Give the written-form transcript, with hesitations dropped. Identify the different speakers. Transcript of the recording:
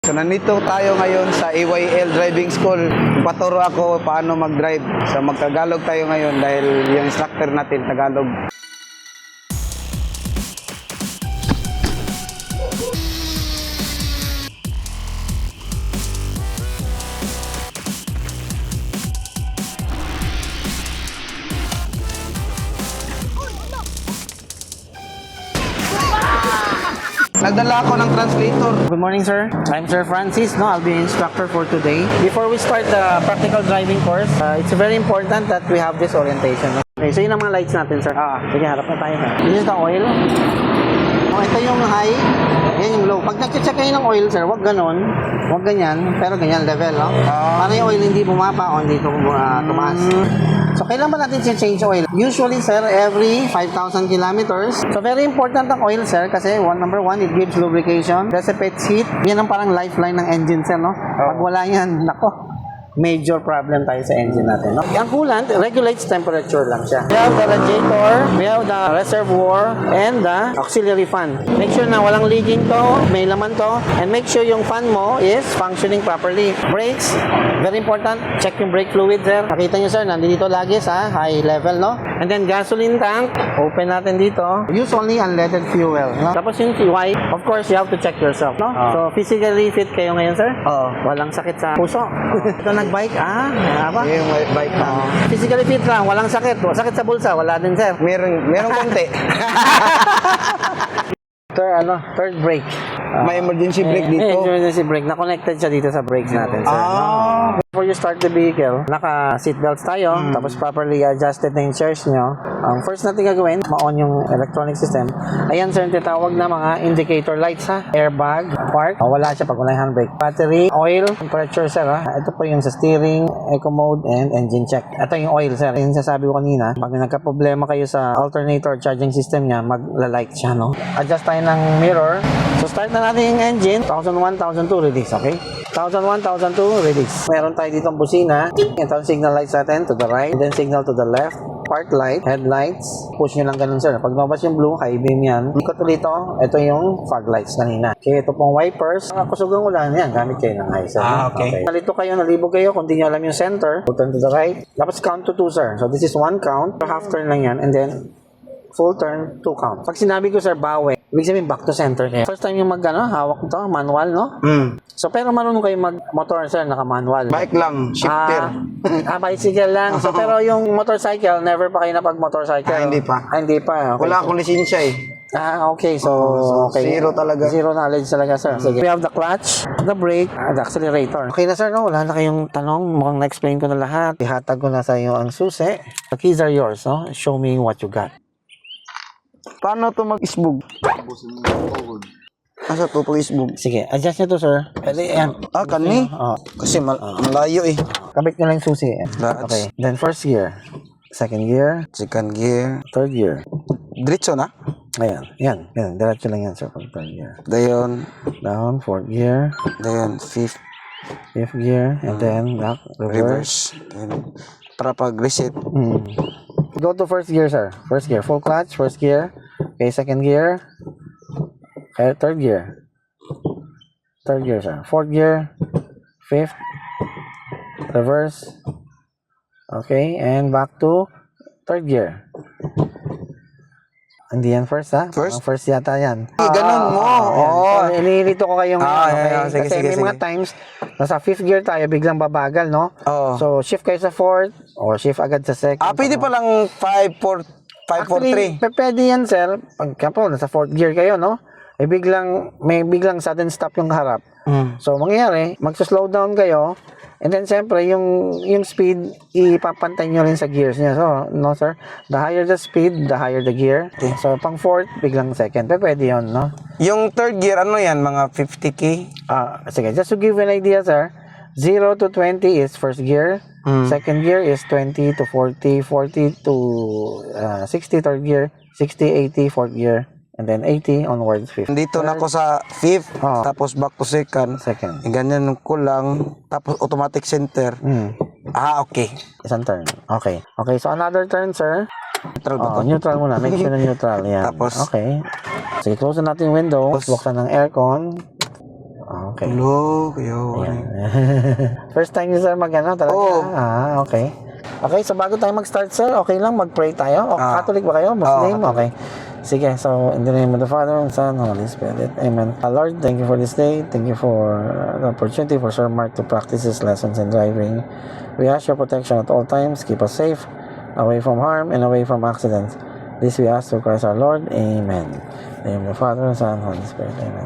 Speaker 1: So nandito tayo ngayon sa AYL Driving School. Paturo ako paano mag-drive. So magtagalog tayo ngayon dahil yung instructor natin Tagalog. Nagdala ako ng translator.
Speaker 2: Good morning, sir. I'm Sir Francis. I'll be your instructor for today. Before we start the practical driving course, it's very important that we have this orientation. Okay, so yun ang mga lights natin, sir. Sige, harap na tayo. This is the oil. Ito yung high, yan yung low. Pag nag-check kayo ng oil, sir, wag ganon. Wag ganyan, pero ganyan level, no? Para yung oil hindi bumaba o hindi tumaas. So, kailan ba natin change oil? Usually, sir, every 5,000 kilometers. So, very important ang oil, sir, kasi number one, it gives lubrication, dissipates heat. Yan ang parang lifeline ng engine, sir, no? Pag wala yan, nako, major problem tayo sa engine natin, no? Ang coolant regulates temperature lang siya. We have the radiator, we have the reservoir, and the auxiliary fan. Make sure na walang leaking to, may laman to, and make sure yung fan mo is functioning properly. Brakes, very important. Check yung brake fluid, sir. Nakita nyo, sir, nandito lagi sa high level, no? And then gasoline tank, open natin dito. Use only unleaded fuel, no? Tapos yung why, of course, you have to check yourself, no? So, physically fit kayo ngayon, sir? Walang sakit sa puso. Ito nagbike, ba?
Speaker 1: Yung bike na.
Speaker 2: Physically fit lang, walang sakit. Sakit sa bulsa, wala din, sir.
Speaker 1: Merong konti.
Speaker 2: Third brake.
Speaker 1: May emergency brake dito.
Speaker 2: Emergency brake. Na-connected siya dito sa brakes natin, sir. No? Before you start the vehicle, naka-seatbelts tayo, tapos properly adjusted na yung chairs nyo. Ang first natin gagawin, ma-on yung electronic system. Ayan, sir, tinatawag na mga indicator lights, ha? Airbag, park. Wala siya pag wala yung handbrake. Battery, oil, temperature, sir, ha? Ito po yung sa steering, eco mode, and engine check. Ito yung oil, sir. Yung sasabi ko kanina, pag nagka-problema kayo sa alternator charging system niya, magla-light siya, no? Adjust tayo ng mirror. So, start na natin yung engine. 1001, 1002, release, okay? 1001, 1002, release. Meron tayo ditong busina. Ito ang signal lights natin to the right, then signal to the left. Park light, headlights. Push nyo lang ganun, sir. Pag lumabas yung blue, high beam yan. Ikot ulit ito yung fog lights kanina. Okay, ito pong wipers. Ang kusugang ulan yan, gamit kayo ng high, sir. Okay. Nalito kayo, nalibog kayo. Kung di nyo alam yung center, turn to the right. Tapos count to 2, sir. So, this is 1 count. Half turn lang yan. And then, full turn, 2 count. Pag sinabi ko, sir, bawi, ibig sabihin back to center kayo. First time yung hawak nito, manual, no? So, pero marunong kayo mag-motor, sir, naka-manual.
Speaker 1: Bike lang, shifter.
Speaker 2: Bicycle lang. So, pero yung motorcycle, never pa kayo napag-motorcycle.
Speaker 1: Hindi pa.
Speaker 2: Hindi pa. Okay.
Speaker 1: Wala akong lisensya eh.
Speaker 2: Okay. So, okay.
Speaker 1: Zero talaga.
Speaker 2: Zero knowledge talaga, sir. Sige. We have the clutch, the brake, the accelerator. Okay na, sir, no? Wala na kayong tanong. Mukhang na-explain ko na lahat. Ihatag ko na sa iyo ang susi. The keys are yours, no? Show me what you got.
Speaker 1: Paano to mag-isbog? Asa to pag-isbog?
Speaker 2: Sige, adjust nyo to, sir. Ayan.
Speaker 1: Kani? Kasi malayo eh.
Speaker 2: Kabit nyo lang yung susi. Okay. Then first gear. Second gear.
Speaker 1: Second gear.
Speaker 2: Third gear.
Speaker 1: Diretso na?
Speaker 2: Ayan. Yan. Diretso lang yan, sir. Third gear.
Speaker 1: Dayon.
Speaker 2: Down. Fourth gear.
Speaker 1: Dayon. Fifth
Speaker 2: gear. And then back. Reverse.
Speaker 1: Then, para pag-reset.
Speaker 2: Go to first gear, sir. First gear. Full clutch. First gear. Okay. Second gear. Okay. Third gear. Third gear, sir. Fourth gear. Fifth. Reverse. Okay. And back to third gear. Hindi yan first, ha?
Speaker 1: First?
Speaker 2: First yata yan.
Speaker 1: Ganun mo.
Speaker 2: So, inilito ko kayo ngayon. Okay?
Speaker 1: Sige,
Speaker 2: Kasi may mga times, nasa fifth gear tayo, biglang babagal, no? So, shift kayo sa fourth, or shift agad sa second.
Speaker 1: Pwede pa lang 5, 4, 5, 4, 3.
Speaker 2: Pwede yan, sir. Pagka nasa fourth gear kayo, no? May biglang sudden stop yung harap. So, mangyayari, magsa-slow down kayo, and then, siyempre, yung speed, ipapantay nyo rin sa gears niya. So, no, sir? The higher the speed, the higher the gear. Okay. So, pang fourth, biglang second. Pwede yun, no?
Speaker 1: Yung third gear, ano yan? Mga 50k?
Speaker 2: Sige, just to give you an idea, sir. 0 to 20 is first gear. Second gear is 20 to 40, 40 to 60, third gear. 60, 80, fourth gear. And then 80 onwards, 5th.
Speaker 1: Dito na ako sa 5th, tapos back to second. Ganyan ko lang, tapos automatic center. Okay.
Speaker 2: Isang turn. Okay. So another turn, sir.
Speaker 1: Neutral ba to?
Speaker 2: Neutral muna. Make sure na neutral. Yan.
Speaker 1: Tapos,
Speaker 2: okay. Sige, close na natin yung window. Buksan ng aircon. okay.
Speaker 1: Hello, kayo.
Speaker 2: First time niyo, sir, mag-ano talaga?
Speaker 1: Oo.
Speaker 2: Okay. Okay, so bago tayo mag-start, sir, okay lang mag-pray tayo? O, Catholic ba kayo? Muslim?
Speaker 1: Catholic.
Speaker 2: Okay. Sige, so in the name of the Father, and Son, and Holy Spirit. Amen. Lord, thank you for this day. Thank you for the opportunity for Sir Mark to practice his lessons in driving. We ask your protection at all times. Keep us safe, away from harm, and away from accidents. This we ask through Christ our Lord. Amen. In the name of the Father, and Son, and Holy Spirit. Amen.